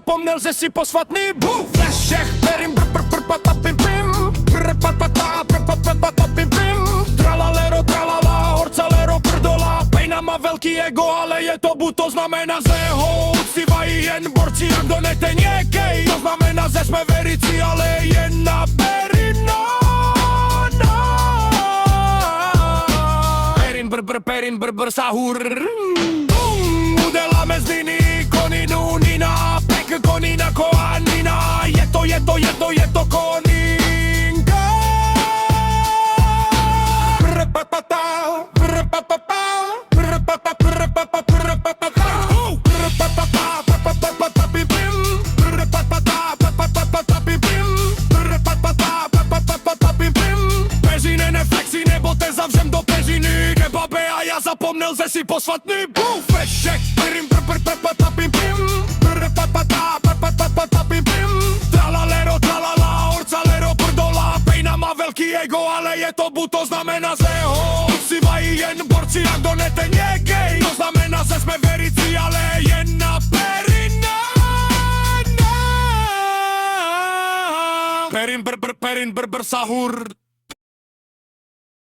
zapomněl, že si posvatný bůh. Flešech, perim, patapim, pim, patata, patapim, pim. Tralalero, tralala, horcalero, prdola. Pejna má velký ego, ale je to bu, to znamená, že ho uctívají jen borci, jak donete někej. To znamená, že jsme verici, ale jen na perino. Perin, br, sahur. Uděláme z Niny koninu, Nina, pek konina, koanina. Je to koninka. Peřiny, neflexy, nebo te zavřem do peřiny. Nebabe a já zapomněl, že si posvatný bůh. Flešek, perim, patapim, pim, patapim, pim. Tralalero, tralala, horcalero, prdola. Pejna má velký ego, ale je to bu, to znamená, že ho uctívají jen borci, jak donete někej. To znamená, že jsme verici, ale jen na perina. Perin, sahur.